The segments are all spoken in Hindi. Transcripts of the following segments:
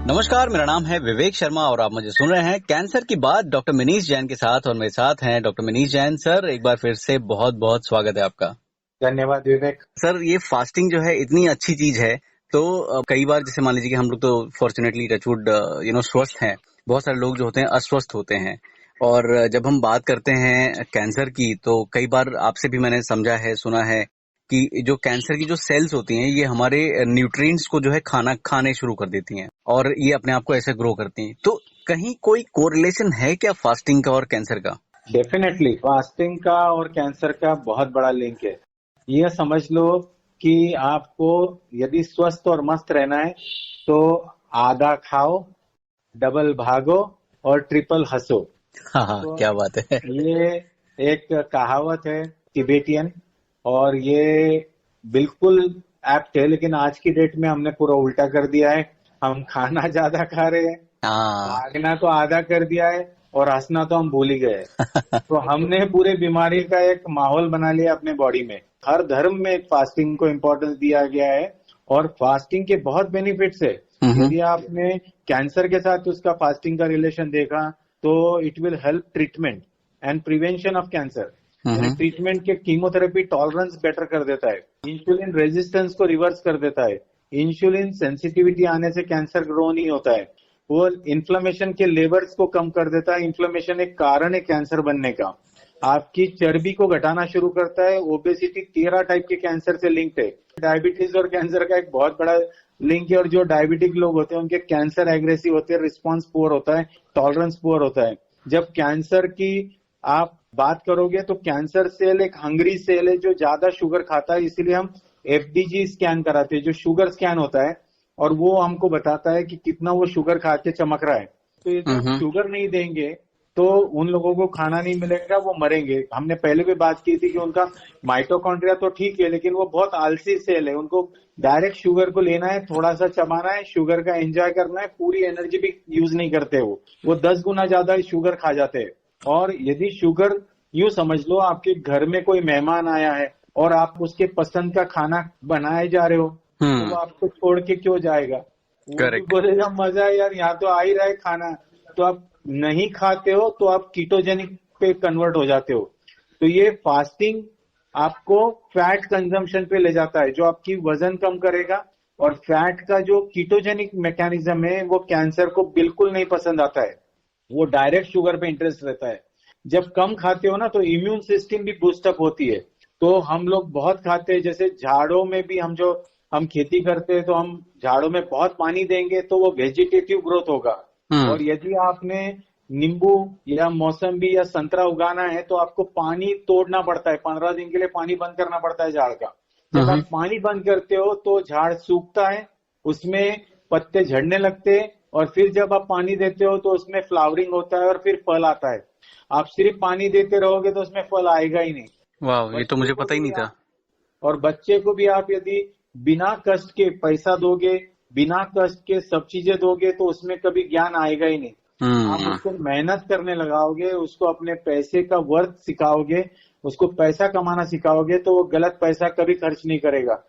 नमस्कार, मेरा नाम है विवेक शर्मा और आप मुझे सुन रहे हैं कैंसर की बात डॉक्टर मनीष जैन के साथ। और मेरे साथ हैं डॉक्टर मनीष जैन। सर, एक बार फिर से बहुत बहुत स्वागत है आपका। धन्यवाद विवेक। सर, ये फास्टिंग जो है इतनी अच्छी चीज है, तो कई बार जैसे मान लीजिए कि हम लोग तो फॉर्चुनेटली टचवुड स्वस्थ हैं। बहुत सारे लोग जो होते हैं अस्वस्थ होते हैं। और जब हम बात करते हैं कैंसर की, तो कई बार आपसे भी मैंने समझा है, सुना है कि जो कैंसर की जो सेल्स होती हैं, ये हमारे न्यूट्रिएंट्स को जो है खाना खाने शुरू कर देती हैं और ये अपने आप को ऐसे ग्रो करती हैं। तो कहीं कोई कोरिलेशन है क्या फास्टिंग का और कैंसर का? डेफिनेटली फास्टिंग का और कैंसर का बहुत बड़ा लिंक है। यह समझ लो कि आपको यदि स्वस्थ और मस्त रहना है तो आधा खाओ, डबल भागो और ट्रिपल हंसो। हाँ, तो क्या बात है। ये एक कहावत है तिबेटियन, और ये बिल्कुल एप्ट है। लेकिन आज की डेट में हमने पूरा उल्टा कर दिया है। हम खाना ज्यादा खा रहे हैं, हाँ। भागना तो आधा कर दिया है और हंसना तो हम भूल ही गए। तो हमने पूरे बीमारी का एक माहौल बना लिया अपने बॉडी में। हर धर्म में फास्टिंग को इम्पोर्टेंस दिया गया है और फास्टिंग के बहुत बेनिफिट्स है। यदि आपने कैंसर के साथ उसका फास्टिंग का रिलेशन देखा तो it will help treatment and prevention of cancer. यानी ट्रीटमेंट के कीमोथेरेपी टॉलरेंस बेटर कर देता है, इंसुलिन रेजिस्टेंस को रिवर्स कर देता है, इंसुलिन सेंसिटिविटी आने से कैंसर ग्रो नहीं होता है, वो इन्फ्लेमेशन के लेवल्स को कम कर देता है। इन्फ्लेमेशन एक कारण है कैंसर बनने का। आपकी चर्बी को घटाना शुरू करता है। ओबेसिटी 13 टाइप के कैंसर से लिंक्ड है। डायबिटीज और कैंसर का एक बहुत बड़ा लिंक है। और जो डायबिटिक लोग होते हैं उनके कैंसर एग्रेसिव होते हैं, रिस्पॉन्स पुअर होता है, टॉलरेंस पुअर होता है। जब कैंसर की आप बात करोगे तो कैंसर सेल एक हंग्री सेल है जो ज्यादा शुगर खाता है। इसीलिए हम एफडीजी स्कैन कराते हैं, जो शुगर स्कैन होता है, और वो हमको बताता है कि कितना वो शुगर खा के चमक रहा है। तो यदि हम शुगर नहीं देंगे तो उन लोगों को खाना नहीं मिलेगा, वो मरेंगे। हमने पहले भी बात की थी कि उनका माइटोकॉन्ड्रिया तो ठीक है, लेकिन वो बहुत आलसी सेल है। उनको डायरेक्ट शुगर को लेना है, थोड़ा सा चबाना है, शुगर का एंजॉय करना है, पूरी एनर्जी भी यूज नहीं करते। वो 10 गुना ज्यादा शुगर खा जाते हैं। और यदि शुगर, यूं समझ लो आपके घर में कोई मेहमान आया है और आप उसके पसंद का खाना बनाए जा रहे हो, तो वो आपको छोड़ के क्यों जाएगा? वो भी बोलेगा मजा है यार, यहाँ तो आ ही रहा है खाना। तो आप नहीं खाते हो तो आप कीटोजेनिक पे कन्वर्ट हो जाते हो। तो ये फास्टिंग आपको फैट कंजम्पशन पे ले जाता है, जो आपकी वजन कम करेगा। और फैट का जो कीटोजेनिक मैकेनिज्म है वो कैंसर को बिल्कुल नहीं पसंद आता है। वो डायरेक्ट शुगर पे इंटरेस्ट रहता है। जब कम खाते हो ना तो इम्यून सिस्टम भी बूस्टअप होती है। तो हम लोग बहुत खाते हैं, जैसे झाड़ों में भी हम खेती करते हैं तो हम झाड़ों में बहुत पानी देंगे तो वो वेजिटेटिव ग्रोथ होगा। और यदि आपने नींबू या मौसम्बी या संतरा उगाना है तो आपको पानी तोड़ना पड़ता है, 15 दिन के लिए पानी बंद करना पड़ता है झाड़ का। जब आप पानी बंद करते हो तो झाड़ सूखता है, उसमें पत्ते झड़ने लगते हैं, और फिर जब आप पानी देते हो तो उसमें फ्लावरिंग होता है और फिर फल आता है। आप सिर्फ पानी देते रहोगे तो उसमें फल आएगा ही नहीं। वाह, ये तो मुझे पता ही नहीं था। और बच्चे को भी आप यदि बिना कष्ट के पैसा दोगे, बिना कष्ट के सब चीजें दोगे, तो उसमें कभी ज्ञान आएगा ही नहीं। आप उसको मेहनत करने लगाओगे, उसको अपने पैसे का वर्थ सिखाओगे, उसको पैसा कमाना सिखाओगे, तो वो गलत पैसा कभी खर्च नहीं करेगा।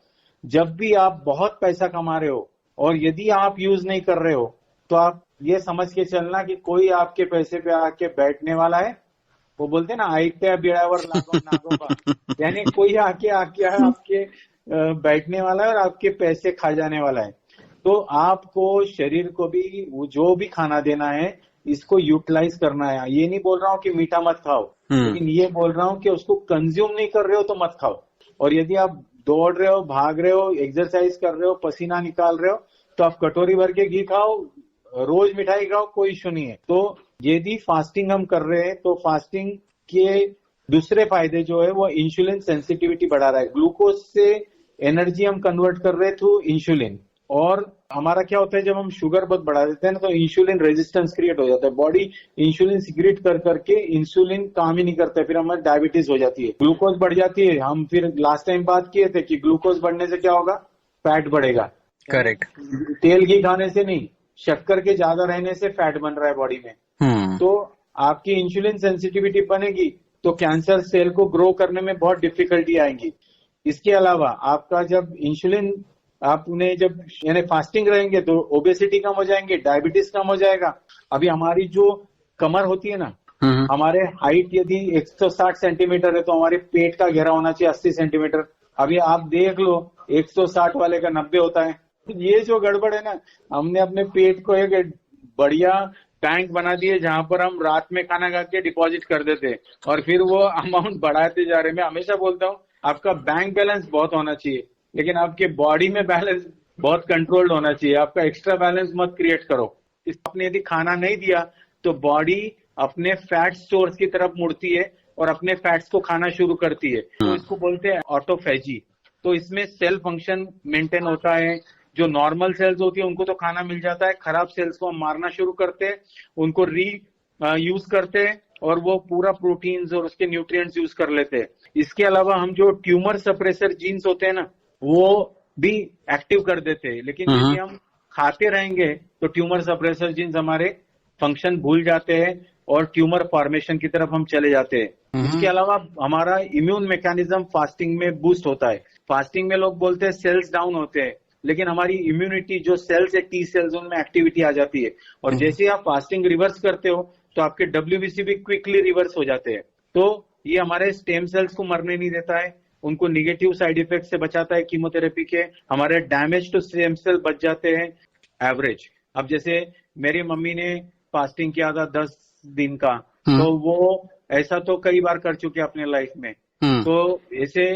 जब भी आप बहुत पैसा कमा रहे हो और यदि आप यूज नहीं कर रहे हो तो आप ये समझ के चलना कि कोई आपके पैसे पे आके बैठने वाला है। वो बोलते हैं ना, आयत्या बिड़ावर लागो नागोबा, यानी कोई आके आपके बैठने वाला है और आपके पैसे खा जाने वाला है। तो आपको शरीर को भी जो भी खाना देना है इसको यूटिलाइज करना है। ये नहीं बोल रहा हूँ कि मीठा मत खाओ, लेकिन ये बोल रहा हूँ कि उसको कंज्यूम नहीं कर रहे हो तो मत खाओ। और यदि आप दौड़ रहे हो, भाग रहे हो, एक्सरसाइज कर रहे हो, पसीना निकाल रहे हो, तो आप कटोरी भर के घी खाओ, रोज मिठाई खाओ, कोई इशू नहीं है। तो यदि फास्टिंग हम कर रहे हैं तो फास्टिंग के दूसरे फायदे जो है वो इंसुलिन सेंसिटिविटी बढ़ा रहा है। ग्लूकोज से एनर्जी हम कन्वर्ट कर रहे हैं थ्रू इंसुलिन। और हमारा क्या होता है, जब हम शुगर बहुत बढ़ा देते हैं ना तो इंसुलिन रेजिस्टेंस क्रिएट हो जाता है। बॉडी इंसुलिन सिक्रीट कर करके इंसुलिन काम ही नहीं करता है, फिर हमारी डायबिटीज हो जाती है, ग्लूकोज बढ़ जाती है। हम फिर लास्ट टाइम बात किए थे कि ग्लूकोज बढ़ने से क्या होगा, फैट बढ़ेगा। करेक्ट। तेल घी खाने से नहीं, शक्कर के ज्यादा रहने से फैट बन रहा है बॉडी में। तो आपकी इंसुलिन सेंसिटिविटी बनेगी तो कैंसर सेल को ग्रो करने में बहुत डिफिकल्टी आएंगी। इसके अलावा आपका जब इंसुलिन आप उन्हें जब यानी फास्टिंग रहेंगे तो ओबेसिटी कम हो जाएंगे, डायबिटीज कम हो जाएगा। अभी हमारी जो कमर होती है ना, हम्म। हमारे हाइट यदि 160 सेंटीमीटर है तो हमारे पेट का घेरा होना चाहिए 80 सेंटीमीटर। अभी आप देख लो 160 वाले का 90 होता है। ये जो गड़बड़ है ना, हमने अपने पेट को एक बढ़िया बैंक बना दिए जहां पर हम रात में खाना खा के डिपॉजिट कर देते हैं और फिर वो अमाउंट बढ़ाते जा रहे हैं। मैं हमेशा बोलता हूँ आपका बैंक बैलेंस बहुत होना चाहिए, लेकिन आपके बॉडी में बैलेंस बहुत कंट्रोल्ड होना चाहिए। आपका एक्स्ट्रा बैलेंस मत क्रिएट करो। आपने यदि खाना नहीं दिया तो बॉडी अपने फैट स्टोर्स की तरफ मुड़ती है और अपने फैट्स को खाना शुरू करती है। तो इसको बोलते हैं ऑटोफेजी। तो इसमें सेल फंक्शन मेंटेन होता है। जो नॉर्मल सेल्स होती है उनको तो खाना मिल जाता है, खराब सेल्स को हम मारना शुरू करते हैं, उनको यूज करते हैं और वो पूरा प्रोटीन्स और उसके न्यूट्रिएंट्स यूज कर लेते हैं। इसके अलावा हम जो ट्यूमर सप्रेसर जीन्स होते हैं ना, वो भी एक्टिव कर देते हैं। लेकिन यदि हम खाते रहेंगे तो ट्यूमर सप्रेसर जीन्स हमारे फंक्शन भूल जाते हैं और ट्यूमर फॉर्मेशन की तरफ हम चले जाते हैं। इसके अलावा हमारा इम्यून मैकेनिज्म फास्टिंग में बूस्ट होता है। फास्टिंग में लोग बोलते हैं सेल्स डाउन होते हैं, लेकिन हमारी इम्यूनिटी जो सेल्स है टी सेल्स, उनमें एक्टिविटी आ जाती है और जैसे ही आप फास्टिंग रिवर्स करते हो तो आपके डब्ल्यूबीसी भी क्विकली रिवर्स हो जाते हैं। तो ये हमारे स्टेम सेल्स को मरने नहीं देता है, उनको निगेटिव साइड इफेक्ट से बचाता है कीमोथेरेपी के। हमारे डैमेज टू स्टेम सेल बच जाते हैं एवरेज। अब जैसे मेरी मम्मी ने फास्टिंग किया था 10 दिन का, तो वो ऐसा तो कई बार कर चुके अपने लाइफ में। तो ऐसे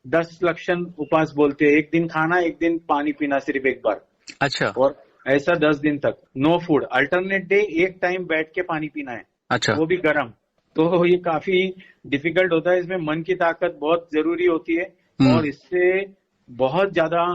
10 लक्षण उपवास बोलते हैं, एक दिन खाना, एक दिन पानी पीना सिर्फ एक बार। अच्छा। और ऐसा 10 दिन तक नो फूड, अल्टरनेट डे एक टाइम बैठ के पानी पीना है। अच्छा। वो भी गर्म। तो ये काफी डिफिकल्ट होता है, इसमें मन की ताकत बहुत जरूरी होती है और इससे बहुत ज्यादा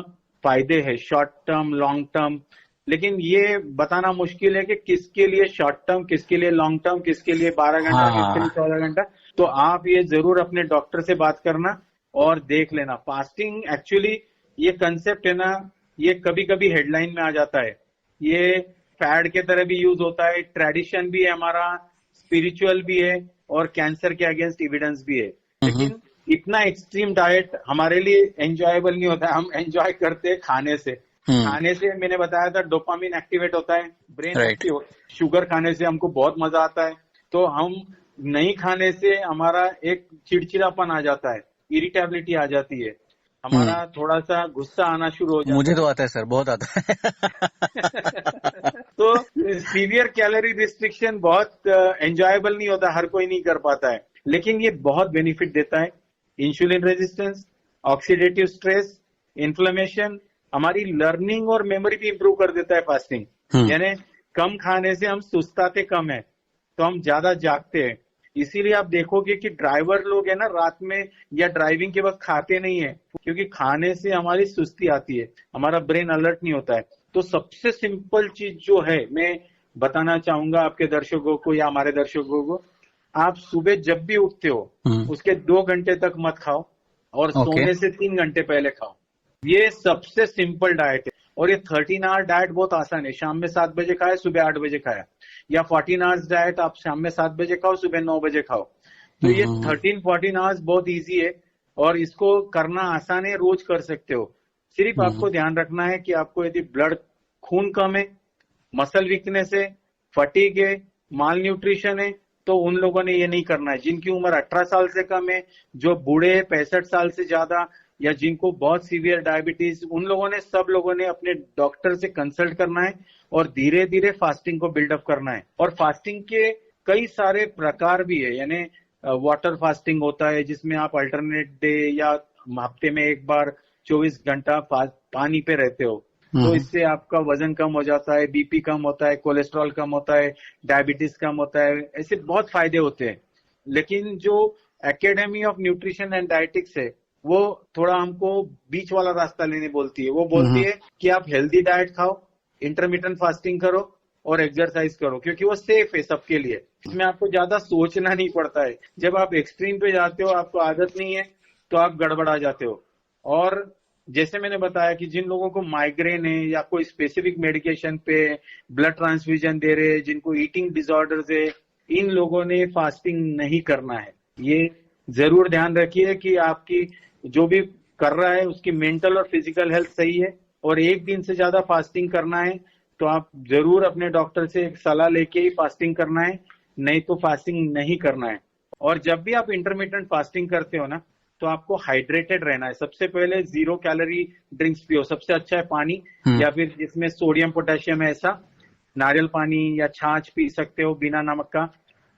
फायदे हैं, शॉर्ट टर्म लॉन्ग टर्म। लेकिन ये बताना मुश्किल है कि किसके लिए शॉर्ट टर्म, किसके लिए लॉन्ग टर्म, किसके लिए 12 घंटा, किसके लिए 14 घंटा। तो आप ये जरूर अपने डॉक्टर से बात करना और देख लेना। फास्टिंग एक्चुअली ये कंसेप्ट है ना, ये कभी कभी हेडलाइन में आ जाता है, ये फैड के तरह भी यूज होता है, ट्रेडिशन भी है हमारा, स्पिरिचुअल भी है और कैंसर के अगेंस्ट एविडेंस भी है। लेकिन इतना एक्सट्रीम डाइट हमारे लिए एंजॉयबल नहीं होता है। हम एंजॉय करते हैं खाने से। खाने से मैंने बताया था डोपामिन एक्टिवेट होता है, ब्रेन एक्टिव। शुगर खाने से हमको बहुत मजा आता है, तो हम नहीं खाने से हमारा एक चिड़चिड़ापन आ जाता है, इरिटेबिलिटी आ जाती है, हमारा थोड़ा सा गुस्सा आना शुरू हो जाता है। मुझे तो आता है सर, बहुत आता है। तो सीवियर कैलोरी रिस्ट्रिक्शन बहुत एंजॉयबल नहीं होता, हर कोई नहीं कर पाता है, लेकिन ये बहुत बेनिफिट देता है। Insulin resistance, oxidative stress, inflammation, हमारी लर्निंग और मेमोरी भी इंप्रूव कर देता है फास्टिंग। यानी कम खाने से हम सुस्ताते कम है, तो हम ज्यादा जागते हैं। इसीलिए आप देखोगे कि ड्राइवर लोग है ना, रात में या ड्राइविंग के वक्त खाते नहीं है, क्योंकि खाने से हमारी सुस्ती आती है, हमारा ब्रेन अलर्ट नहीं होता है। तो सबसे सिंपल चीज जो है मैं बताना चाहूंगा आपके दर्शकों को या हमारे दर्शकों को, आप सुबह जब भी उठते हो उसके 2 घंटे तक मत खाओ और सोने से 3 घंटे पहले खाओ। ये सबसे सिंपल डाइट है और ये 13 आवर डाइट बहुत आसान है। शाम में 7 बजे खाए, सुबह 8 बजे खाया, या 14 आवर्स डाइट आप शाम में 7 बजे खाओ, सुबह 9 बजे खाओ। तो ये 13-14 आवर्स बहुत इजी है और इसको करना आसान है, रोज कर सकते हो। सिर्फ आपको ध्यान रखना है कि आपको यदि ब्लड खून कम है, मसल वीकनेस है, फटीग है, माल न्यूट्रिशन है, तो उन लोगों ने ये नहीं करना है। जिनकी उम्र 18 साल से कम है, जो बूढ़े हैं 65 साल से ज्यादा, या जिनको बहुत सीवियर डायबिटीज, उन लोगों ने, सब लोगों ने अपने डॉक्टर से कंसल्ट करना है और धीरे धीरे फास्टिंग को बिल्डअप करना है। और फास्टिंग के कई सारे प्रकार भी है, यानी वाटर फास्टिंग होता है जिसमें आप अल्टरनेट डे या हफ्ते में एक बार 24 घंटा पानी पे रहते हो, तो इससे आपका वजन कम हो जाता है, बीपी कम होता है, कोलेस्ट्रॉल कम होता है, डायबिटीज कम होता है, ऐसे बहुत फायदे होते हैं। लेकिन जो academy of nutrition and dietetics है वो थोड़ा हमको बीच वाला रास्ता लेने बोलती है। वो बोलती है कि आप हेल्दी डाइट खाओ, इंटरमिटेंट फास्टिंग करो और एक्सरसाइज करो, क्योंकि वो सेफ है सबके लिए। इसमें आपको ज्यादा सोचना नहीं पड़ता है। जब आप एक्सट्रीम पे जाते हो, आपको आदत नहीं है, तो आप गड़बड़ा जाते हो। और जैसे मैंने बताया कि जिन लोगों को माइग्रेन है या कोई स्पेसिफिक मेडिकेशन पे ब्लड ट्रांसफ्यूजन दे रहे हैं, जिनको ईटिंग डिसऑर्डर्स है, इन लोगों ने फास्टिंग नहीं करना है। ये जरूर ध्यान रखिए कि आपकी जो भी कर रहा है उसकी मेंटल और फिजिकल हेल्थ सही है, और 1 दिन से ज्यादा फास्टिंग करना है तो आप जरूर अपने डॉक्टर से एक सलाह लेके ही फास्टिंग करना है, नहीं तो फास्टिंग नहीं करना है। और जब भी आप इंटरमिटेंट फास्टिंग करते हो ना, तो आपको हाइड्रेटेड रहना है। सबसे पहले 0 कैलोरी ड्रिंक्स पियो, सबसे अच्छा है पानी, या फिर जिसमें सोडियम पोटेशियम है ऐसा नारियल पानी या छाछ पी सकते हो बिना नमक का,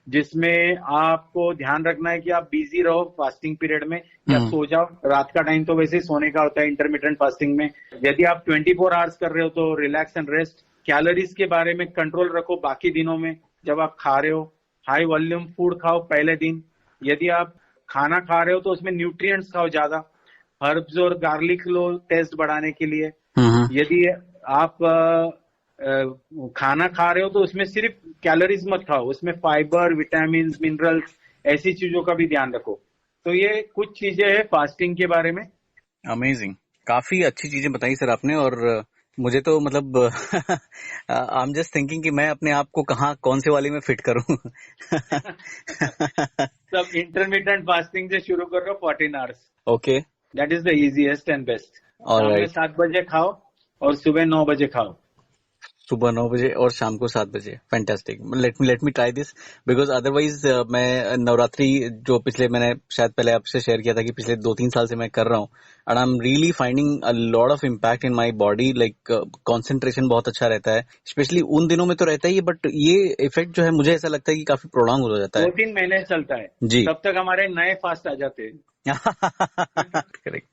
जिसमें आपको ध्यान रखना है कि आप बिजी रहो फास्टिंग पीरियड में, या सो जाओ। रात का टाइम तो वैसे ही सोने का होता है इंटरमिटेंट फास्टिंग में। यदि आप 24 आवर्स कर रहे हो तो रिलैक्स एंड रेस्ट। कैलोरीज के बारे में कंट्रोल रखो बाकी दिनों में। जब आप खा रहे हो हाई वॉल्यूम फूड खाओ पहले दिन। यदि आप खाना खा रहे हो तो उसमें न्यूट्रिएंट्स खाओ ज्यादा, हर्ब्स और गार्लिक लो टेस्ट बढ़ाने के लिए। यदि आप खाना खा रहे हो तो उसमें सिर्फ कैलोरीज मत खाओ, उसमें फाइबर, विटामिन, मिनरल्स, ऐसी चीजों का भी ध्यान रखो। तो ये कुछ चीजें हैं फास्टिंग के बारे में। अमेजिंग, काफी अच्छी चीजें बताई सर आपने। और मुझे तो मतलब आई एम जस्ट थिंकिंग कि मैं अपने आप को कहाँ कौन से वाले में फिट करूं। सब इंटरमिटेंट फास्टिंग से शुरू करो 14 hours. Okay, that is the easiest and best. शाम में ऑलराइट। 7 बजे खाओ और सुबह 9 बजे खाओ। सुबह 9 बजे और शाम को 7 बजे। Fantastic. Let me try this, because otherwise मैं नवरात्रि जो पिछले मैंने शायद पहले आपसे शेयर किया था कि पिछले 2-3 साल से मैं कर रहा हूँ, and I am really finding a lot of impact in my body. Like concentration बहुत अच्छा रहता है, स्पेशली उन दिनों में तो रहता ही है, बट ये इफेक्ट जो है मुझे ऐसा लगता है कि काफी प्रोलॉन्ग हो जाता है। 2-3 महीने चलता है जी। तब तक हमारे नए फास्ट आ जाते हैं। Correct.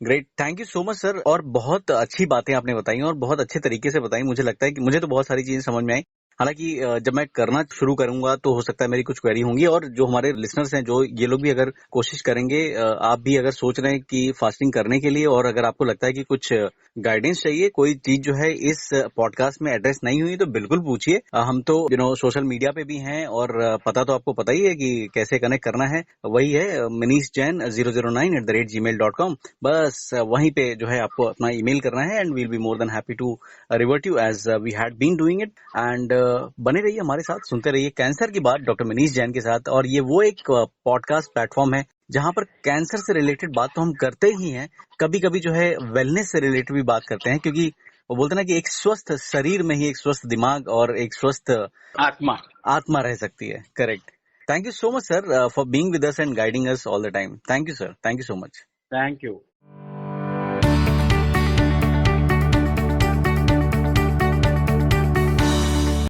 Great, thank you so much sir. और बहुत अच्छी बातें आपने बताई और बहुत अच्छे तरीके से बताई। मुझे लगता है कि मुझे तो बहुत सारी चीजें समझ में आई। हालांकि जब मैं करना शुरू करूंगा तो हो सकता है मेरी कुछ क्वेरी होंगी, और जो हमारे लिसनर्स हैं, जो ये लोग भी अगर कोशिश करेंगे, आप भी अगर सोच रहे हैं कि फास्टिंग करने के लिए, और अगर आपको लगता है कि कुछ गाइडेंस चाहिए, कोई चीज जो है इस पॉडकास्ट में एड्रेस नहीं हुई, तो बिल्कुल पूछिए। हम तो सोशल मीडिया पे भी हैं, और पता तो आपको पता ही है कि कैसे कनेक्ट करना है। वही है मनीष जैन 009@gmail.com। बस वहीं पे जो है आपको अपना ईमेल करना है, and we'll be more than happy to revert you as we had been doing it. And बने रहिए हमारे साथ, सुनते रहिए कैंसर की बात डॉक्टर मनीष जैन के साथ। और ये वो एक पॉडकास्ट प्लेटफॉर्म है जहां पर कैंसर से रिलेटेड बात तो हम करते ही हैं, कभी कभी जो है वेलनेस से रिलेटेड भी बात करते हैं, क्योंकि वो बोलते हैं ना कि एक स्वस्थ शरीर में ही एक स्वस्थ दिमाग और एक स्वस्थ आत्मा रह सकती है। Correct. Thank you so much sir for being with us and guiding us all the time. Thank you sir, thank you so much. Thank you.